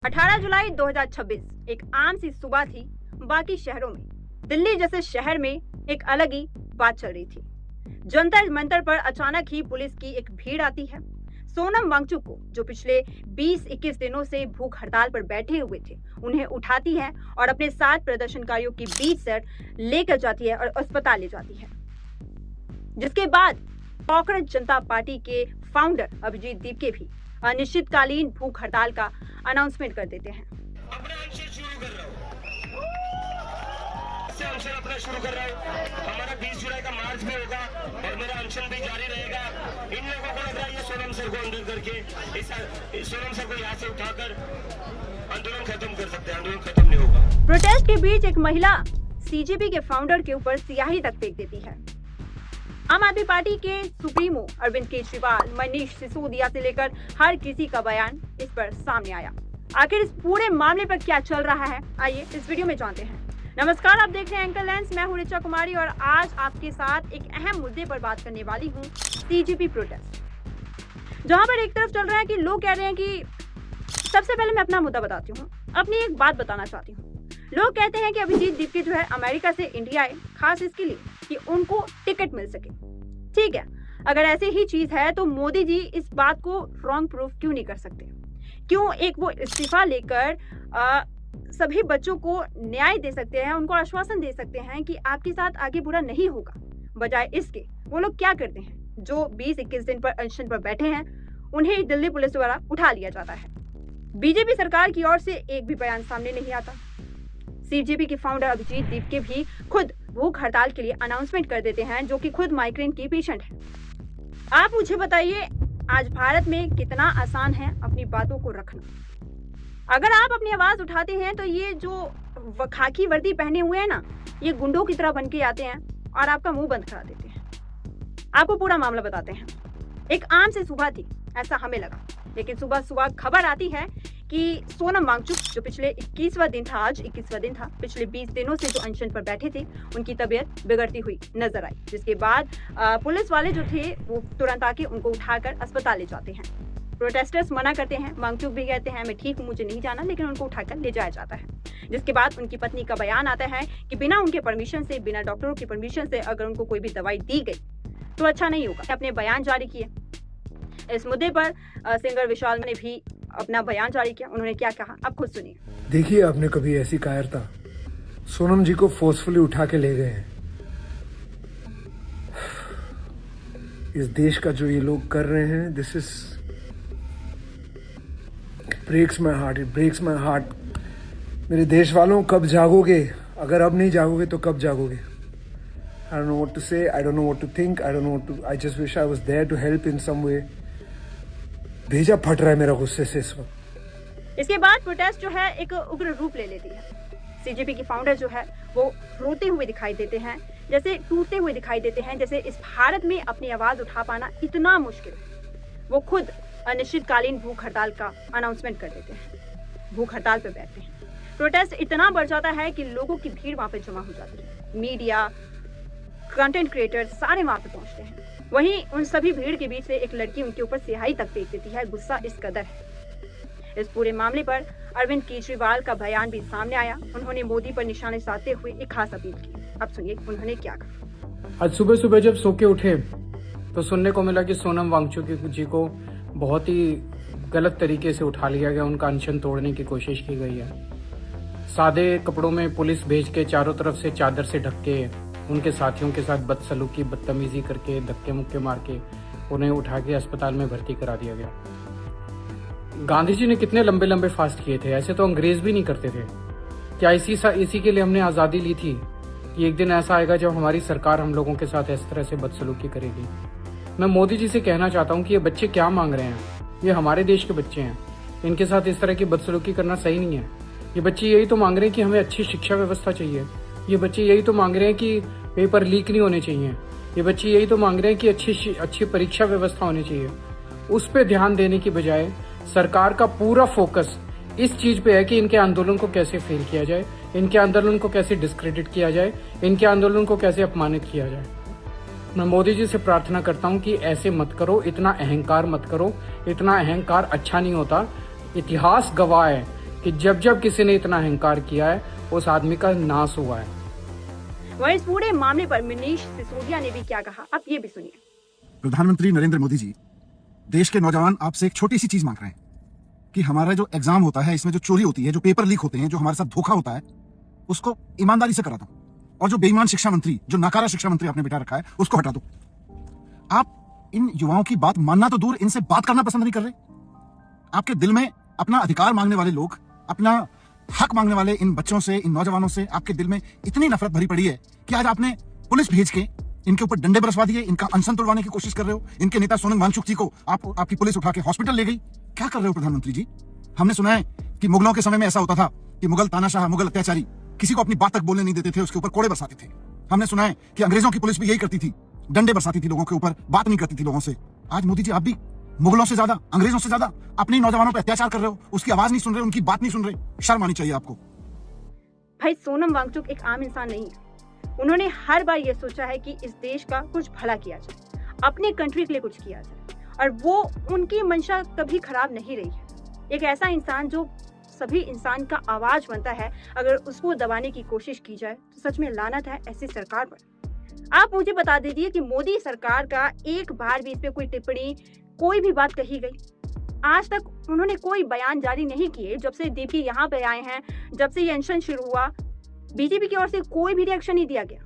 18 जुलाई 2026 एक आम सी सुबह थी। बाकी शहरों में, दिल्ली जैसे शहर में एक अलग ही बात चल रही थी। जंतर मंतर पर अचानक ही पुलिस की एक भीड़ आती है। सोनम वांगचुक को, जो पिछले 20-21 दिनों से भूख हड़ताल पर बैठे हुए थे, उन्हें उठाती है और अपने साथ प्रदर्शनकारियों के बीच से लेकर जाती है और अस्पताल ले जाती है। जिसके बाद कांग्रेस जनता पार्टी के फाउंडर अभिजीत दीपके भी अनिश्चितकालीन भूख हड़ताल का अनाउंसमेंट कर देते हैं। अपना शुरू कर रहा हूँ। हमारा 20 जुलाई का मार्च भी होगा और मेरा अनशन भी जारी रहेगा। इन लोगों को लग रहा है ये सोनम सर को अंदर करके इस सोनम सर को यहाँ से उठाकर आंदोलन खत्म कर सकते हैं। आंदोलन खत्म नहीं होगा। प्रोटेस्ट के बीच एक महिला सीजेपी के फाउंडर के ऊपर स्याही तक फेंक देती है। आम आदमी पार्टी के सुप्रीमो अरविंद केजरीवाल, मनीष सिसोदिया से लेकर हर किसी का बयान इस पर सामने आया। आखिर इस पूरे मामले पर क्या चल रहा है, आइए इस वीडियो में जानते हैं। नमस्कार, आप देख रहे हैं एंकर लेंस। मैं हूं ऋचा कुमारी और आज आपके साथ एक अहम मुद्दे पर बात करने वाली हूं, सीजेपी प्रोटेस्ट। जहां पर एक तरफ चल रहा है कि लोग कह रहे हैं कि सबसे पहले मैं अपना मुद्दा बताती हूँ, अपनी एक बात बताना चाहती हूँ। लोग कहते हैं कि अभिजीत दीपके जो है अमेरिका से इंडिया आए खास इसके लिए कि उनको टिकट मिल सके। ठीक है, अगर ऐसे ही चीज है तो मोदी जी इस बात को रॉन्ग प्रूफ क्यों नहीं कर सकते? क्यों एक वो इस्तीफा लेकर सभी बच्चों को न्याय दे सकते हैं, उनको आश्वासन दे सकते हैं कि आपके साथ आगे बुरा नहीं होगा। बजाय इसके वो लोग क्या करते हैं, जो 20-21 दिन पर अनशन पर बैठे हैं उन्हें दिल्ली पुलिस द्वारा उठा लिया जाता है। बीजेपी सरकार की ओर से एक भी बयान सामने नहीं आता। सीजेपी के फाउंडर अभिजीत दीपके भी खुद भूख हड़ताल के लिए अनाउंसमेंट कर देते हैं, जो कि खुद माइग्रेन की पेशेंट है। आप मुझे बताइए, आज भारत में कितना आसान है अपनी बातों को रखना। अगर आप अपनी आवाज उठाते हैं तो ये जो खाकी वर्दी पहने हुए हैं ना, ये गुंडों की तरह बन के आते हैं और आपका मुंह बंद करा देते हैं। आपको पूरा मामला बताते हैं। एक आम से सुबह थी ऐसा हमें लगा, लेकिन सुबह सुबह खबर आती है कि सोनम वांगचुक, जो पिछले 21वां दिन था, आज 21वां दिन था, पिछले 20 दिनों से जो अनशन पर बैठे थे, उनकी तबीयत बिगड़ती हुई नजर आई। जिसके बाद पुलिस वाले जो थे वो तुरंत आके उनको उठाकर अस्पताल ले जाते हैं। प्रोटेस्टर्स मना करते हैं, वांगचुक भी कहते हैं मैं ठीक हूँ, मुझे नहीं जाना, लेकिन उनको उठाकर ले जाया जाता है। जिसके बाद उनकी पत्नी का बयान आता है कि बिना उनके परमिशन से, बिना डॉक्टरों की परमिशन से अगर उनको कोई भी दवाई दी गई तो अच्छा नहीं होगा। अपने बयान जारी किए इस मुद्दे पर। सिंगर विशाल ने भी अपना बयान जारी किया। उन्होंने क्या कहा, आप खुद सुनिए। देखिए, आपने कभी ऐसी कायरता, सोनम जी को फोर्सफुली उठा के ले गए हैं। इस देश का जो ये लोग कर रहे हैं, this is breaks my heart, it breaks my heart. मेरे देश वालों, कब जागोगे? अगर अब नहीं जागोगे तो कब जागोगे? I don't know what to say, I don't know what to think, I don't know what to, I just wish I was there to help in some way. भेजा फट रहा है मेरा गुस्से से इस वक्त। इसके बाद प्रोटेस्ट जो है एक उग्र रूप ले लेती है। सीजेपी के फाउंडर जो है वो रोते हुए दिखाई देते हैं, जैसे टूटते हुए दिखाई देते हैं, जैसे इस भारत में अपनी आवाज उठा पाना इतना मुश्किल है। वो खुद अनिश्चितकालीन भूख हड़ताल का अनाउंसमेंट कर देते हैं, भूख हड़ताल पर बैठते हैं। प्रोटेस्ट इतना बढ़ जाता है कि लोगों की भीड़ वहां पर जमा हो जाती है। मीडिया, कंटेंट क्रिएटर सारे वहां पे पहुंचते हैं। वहीं उन सभी भीड़ के बीच से एक लड़की उनके ऊपर स्याही तक फेंक देती है। गुस्सा इस कदर है। इस पूरे मामले पर अरविंद केजरीवाल का बयान भी सामने आया। उन्होंने मोदी पर निशाने साधते हुए एक खास अपील की। अब सुनिए उन्होंने क्या कहा। आज सुबह सुबह जब सो के उठे तो सुनने को मिला कि सोनम वांगचुक जी को बहुत ही गलत तरीके से उठा लिया गया, उनका अनशन तोड़ने की कोशिश की गई है। सादे कपड़ों में पुलिस भेज के चारों तरफ से चादर से ढक के उनके साथियों के साथ बदसलूकी, बदतमीजी करके, धक्के मुक्के मार के उन्हें उठा के अस्पताल में भर्ती करा दिया गया। गांधी जी ने कितने लंबे लंबे फास्ट किए थे, ऐसे तो अंग्रेज भी नहीं करते थे। क्या इसी के लिए हमने आज़ादी ली थी कि एक दिन ऐसा आएगा जब हमारी सरकार हम लोगों के साथ इस तरह से बदसलूकी करेगी? मैं मोदी जी से कहना चाहता हूँ कि ये बच्चे क्या मांग रहे हैं? ये हमारे देश के बच्चे हैं, इनके साथ इस तरह की बदसलूकी करना सही नहीं है। ये बच्चे यही तो मांग रहे हैं कि हमें अच्छी शिक्षा व्यवस्था चाहिए। ये बच्चे यही तो मांग रहे हैं कि पेपर लीक नहीं होने चाहिए। ये बच्चे यही तो मांग रहे हैं कि अच्छी परीक्षा व्यवस्था होनी चाहिए। उस पर ध्यान देने की बजाय सरकार का पूरा फोकस इस चीज पे है कि इनके आंदोलन को कैसे फेल किया जाए, इनके आंदोलन को कैसे डिस्क्रेडिट किया जाए, इनके आंदोलन को कैसे अपमानित किया जाए। मैं मोदी जी से प्रार्थना करता हूं कि ऐसे मत करो, इतना अहंकार मत करो, इतना अहंकार अच्छा नहीं होता। इतिहास गवाह है कि जब जब किसी ने इतना अहंकार किया है उस आदमी का नाश हुआ है। वहीं इस पूरे मामले पर मनीष सिसोदिया ने भी क्या कहा, आप ये भी सुनिए। प्रधानमंत्री नरेंद्र मोदी जी, देश के नौजवान आपसे एक छोटी सी चीज मांग रहे हैं कि हमारा जो एग्जाम होता है, इसमें जो चोरी होती है, जो पेपर लीक होते हैं, जो हमारे साथ धोखा होता है, उसको ईमानदारी से करा दो। और जो बेईमान शिक्षा मंत्री, जो नाकारा शिक्षा मंत्री आपने बिठा रखा है, उसको हटा दो। आप इन युवाओं की बात मानना तो दूर, इनसे बात करना पसंद नहीं कर रहे। आपके दिल में अपना अधिकार मांगने वाले लोग, अपना हक मांगने वाले इन बच्चों से, इन नौजवानों से आपके दिल में इतनी नफरत भरी पड़ी है कि आज आपने पुलिस भेज के इनके ऊपर डंडे बरसवा दिए, इनका अनशन तोड़वाने की कोशिश कर रहे हो। इनके नेता सोनम वांगचुक जी को आपकी पुलिस उठा के हॉस्पिटल ले गई। क्या कर रहे हो प्रधानमंत्री जी? हमने सुना है कि मुगलों के समय में ऐसा होता था कि मुगल तानाशाह, मुगल अत्याचारी किसी को अपनी बात तक बोलने नहीं देते थे, उसके ऊपर कोड़े बरसाते थे। हमने सुना है कि अंग्रेजों की पुलिस भी यही करती थी, डंडे बरसाती थी लोगों के ऊपर, बात नहीं करती थी लोगों से। आज मोदी जी, आप भी मुगलों से ज्यादा, अंग्रेजों से ज्यादा अपने नौजवानों पर अत्याचार कर रहे हो, उसकी आवाज नहीं सुन रहे, उनकी बात नहीं सुन रहे। शर्म आनी चाहिए आपको। भाई, सोनम वांगचुक एक आम इंसान नहीं है। उन्होंने हर बार ये सोचा है कि इस देश का कुछ भला किया जाए, अपने कंट्री के लिए कुछ किया जाए, और वो उनकी मंशा कभी खराब नहीं रही है। एक ऐसा इंसान जो सभी इंसान का आवाज बनता है, अगर उसको दबाने की कोशिश की जाए तो सच में लानत है ऐसी सरकार पर। आप मुझे बता दीजिए कि मोदी सरकार का एक बार भी इस पे कोई टिप्पणी, कोई भी बात कही गई? आज तक उन्होंने कोई बयान जारी नहीं किए। जब से दीपी यहाँ पे आए हैं, जब से ये अनशन शुरू हुआ, बीजेपी की ओर से कोई भी रिएक्शन नहीं दिया गया।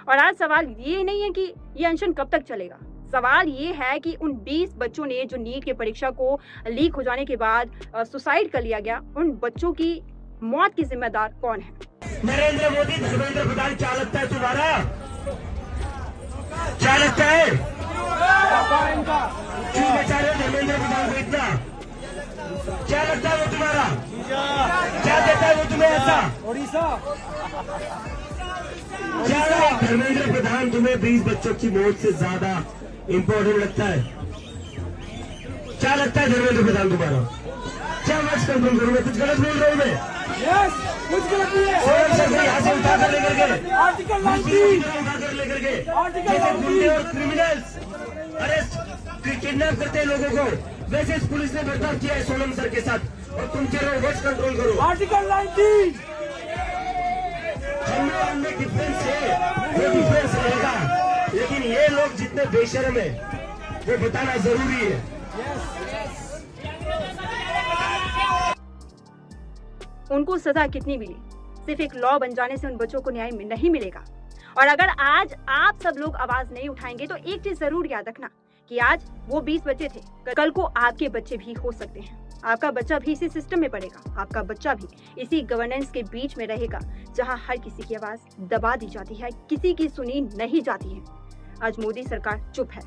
और आज सवाल ये नहीं है कि ये अनशन कब तक चलेगा, सवाल ये है कि उन 20 बच्चों ने जो नीट की परीक्षा को लीक हो जाने के बाद सुसाइड कर लिया गया, उन बच्चों की मौत की जिम्मेदार कौन है? नरेंद्र मोदी, धर्मेंद्र प्रधान, क्या लगता है तुम्हारा? क्या लगता है? क्यों बचा रहे धर्मेंद्र प्रधान को इतना? क्या लगता है वो तुम्हारा? क्या देता है वो तुम्हें ऐसा? क्या धर्मेंद्र प्रधान तुम्हें 20 बच्चों की मौत से ज्यादा इम्पोर्टेंट लगता है? क्या लगता है धर्मेंद्र प्रधान तुम्हारा? क्या वर्ड्स कंट्रोल करूँ मैं? कुछ गलत बोल रहा हूँ मैं? कुछ गलत नहीं है। सोनम सर को यहाँ से उठाकर लेकर गए, आर्टिकल 19 उठाकर लेकर गए, आर्टिकल जैसे 19 गुंडे और क्रिमिनल्स अरेस्ट किडनैप करते हैं लोगों को, वैसे इस पुलिस ने बर्ताव किया है सोनम सर के साथ। और तुम कह रहे हो वर्ड्स कंट्रोल करो। आर्टिकल 19 हमें डिफरेंस है, वो डिफरेंस रहेगा, लेकिन ये लोग जितने बेशर्म है वो बताना जरूरी है। उनको सजा कितनी मिली, सिर्फ एक लॉ बन जाने से उन बच्चों को न्याय नहीं मिलेगा। और अगर आज आप सब लोग आवाज नहीं उठाएंगे तो एक चीज जरूर याद रखना कि आज वो 20 बच्चे थे, कल को आपके बच्चे भी हो सकते हैं। आपका बच्चा भी इसी सिस्टम में पड़ेगा, आपका बच्चा भी इसी गवर्नेंस के बीच में रहेगा जहां हर किसी की आवाज दबा दी जाती है, किसी की सुनी नहीं जाती है। आज मोदी सरकार चुप है,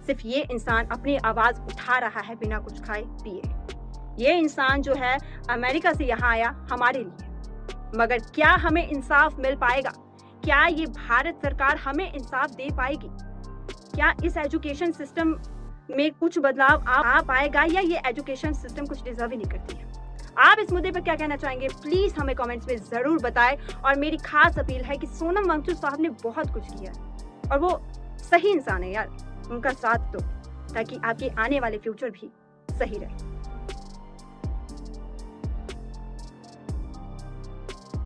सिर्फ ये इंसान अपनी आवाज उठा रहा है बिना कुछ खाए पिए। ये इंसान जो है अमेरिका से यहाँ आया हमारे लिए, मगर क्या हमें इंसाफ मिल पाएगा? क्या ये भारत सरकार हमें इंसाफ दे पाएगी? क्या इस एजुकेशन सिस्टम में कुछ बदलाव आ पाएगा, या ये एजुकेशन सिस्टम कुछ डिजर्व ही नहीं करती है? आप इस मुद्दे पर क्या कहना चाहेंगे, प्लीज हमें कमेंट्स में जरूर बताएं। और मेरी खास अपील है कि सोनम वांगचुक साहब ने बहुत कुछ किया है और वो सही इंसान है यार, उनका साथ दो ताकि आपके आने वाले फ्यूचर भी सही रहे।